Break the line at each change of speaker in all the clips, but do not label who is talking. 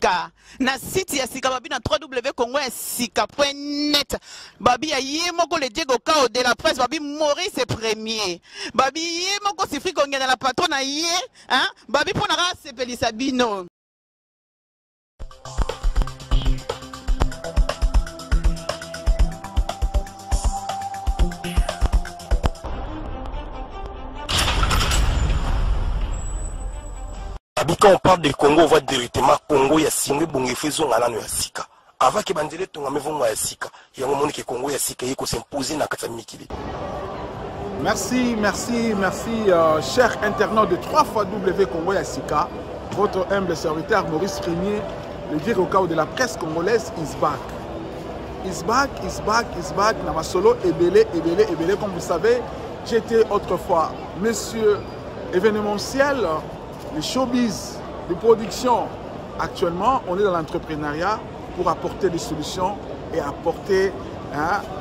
sika na site ya sika babi na www.congoyasika.net babi ya ye moko le Diego Kao de la presse babi Maurice premier babi ye moko sifri konge na la patron na ye hein babi pona ka sepelisa bino.
Quand on parle de Congo, on voit directement Congo, il y a Singwe, Bongefezo, Ngalano, Yasika. Avant que Bandele Tongame Vongo Yasika, il y a un moment que Congo Yasika, il faut s'imposer dans Katamikili.
Merci, chers internautes de 3xW Congo Yasika. Votre humble serviteur Maurice Régnier, le Diego Kao de la presse congolaise, is back. Is back. Nama solo, ebele. Comme vous savez, j'étais autrefois monsieur événementiel. Les showbiz, les productions. Actuellement, on est dans l'entrepreneuriat pour apporter des solutions et apporter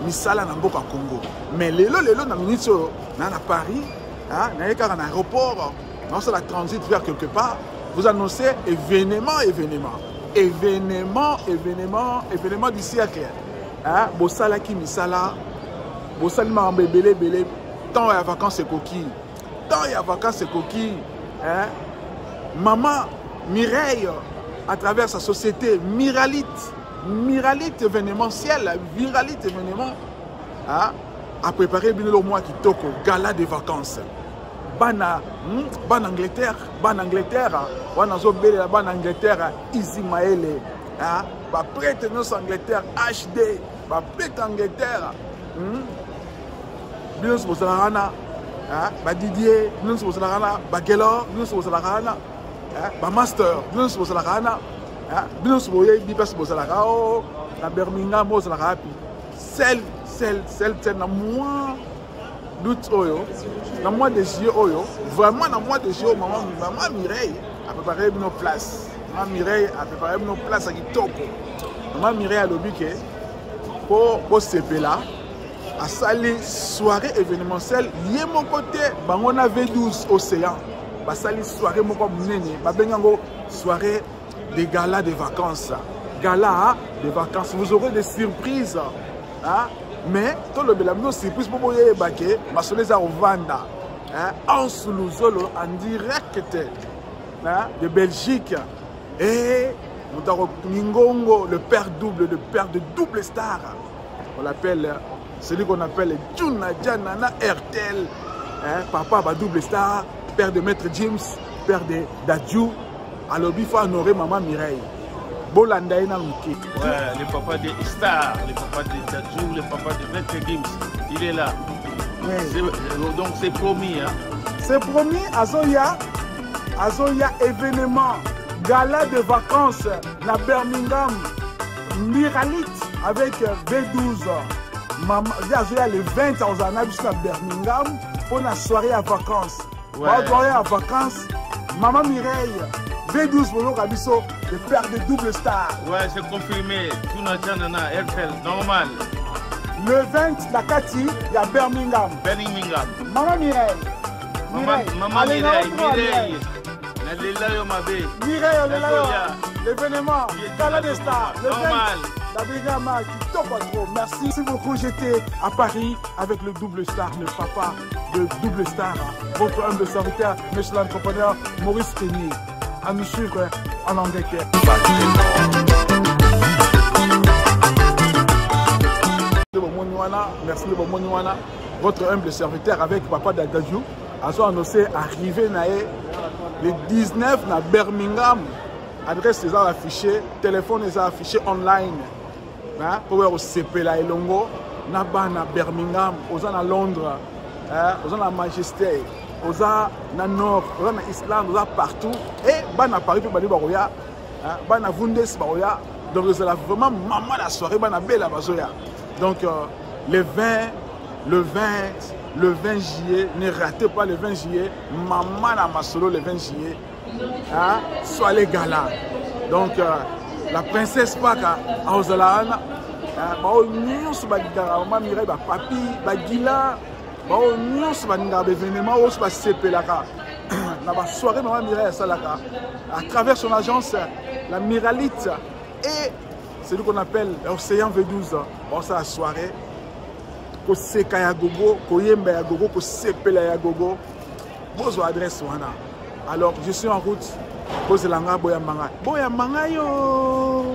Misala Namboka Congo. Mais les lots, dans à Paris, dans un aéroport, dans la transit vers quelque part, vous annoncez événement du siècle. Bossala qui Misala, Bossala Belé, tant il y a vacances et coquilles. Maman Mireille, à travers sa société Miralite événementiel, Viralite événement, a préparé le mois qui toque gala des vacances. Ban Angleterre, Easy Maele, prête nos Angleterre, HD, prête Angleterre, bien Didier, Gelor, Master, Birmingham, celle na moi doute oyo, na moi de jeux oyo, vraiment na moi de jeux maman Mireille a préparé nos places. Maman Mireille a préparé nos places à Kitoko. Maman Mireille a lobby que pour CP là. À sali soirée événementielle, yé mon côté, on a V12 Océan. Bah sali soirée mon côté, bah bengango soirée des galas de vacances. Gala de vacances, vous aurez des surprises. Mais tout le belamo surprise pour vous y baquer, ma soleil au Vanda, en Soulouzolo en direct de Belgique et Ningongo, le père de double star. On l'appelle. Celui qu'on appelle Juna Janana RTL, papa va double star, père de Maître James, père de Dadjou, alors il faut honorer maman Mireille. Bolandaïna Mouké.
Ouais, le papa de Star, le papa de Dadjou, le papa de Maître James, il est là. Oui. Donc c'est promis. Hein?
C'est promis, Azoya événement, gala de vacances, la Birmingham, Miralite avec V12. Maman, il y a les 20 ans à Birmingham pour la soirée à vacances. Ouais. Soirée à vacances, maman Mireille, V12 pour Rabisso, le père de double star.
Ouais, c'est confirmé. Tuna Janana, RTL, normal.
Le 20, la Cathy, il y a Birmingham. Maman Mireille.
Maman Mireille.
Mireille, l'événement, gala des stars.
Normal.
Merci beaucoup, j'étais à Paris avec le double star, le papa de double star, votre humble serviteur, monsieur l'entrepreneur Maurice Régnier, à nous suivre en Angleterre. Merci de Bomoniwana, votre humble serviteur avec papa d'Adajou, a annoncé arriver le 19 à Birmingham. Adresse est affichée, téléphone est affiché online. Pour voir au CP là, Elongo, na Birmingham, aux à Londres, aux à Manchester, aux à Nord, aux à Islande, aux à partout. Et à Paris, pour Baroya, à Vundes Baroya. Donc c'est vraiment maman la soirée, à Bella Bazoya. Donc le 20 juillet, ne ratez pas le 20 juillet, maman na Masolo le 20 juillet, soit les galas. Donc la princesse Paka à Ozalana, maman Mireille, papi, Bagila, événement, la soirée Maman Mireille Salaka, à travers son agence, la Miralite, et celui qu'on appelle l'Océan V12, on s'est la soirée, ko seka ya gogo, ko yemba ya gogo, ko sepela ya gogo, bozo adresse wana. Alors je suis en route, pose la nga boya manga yo.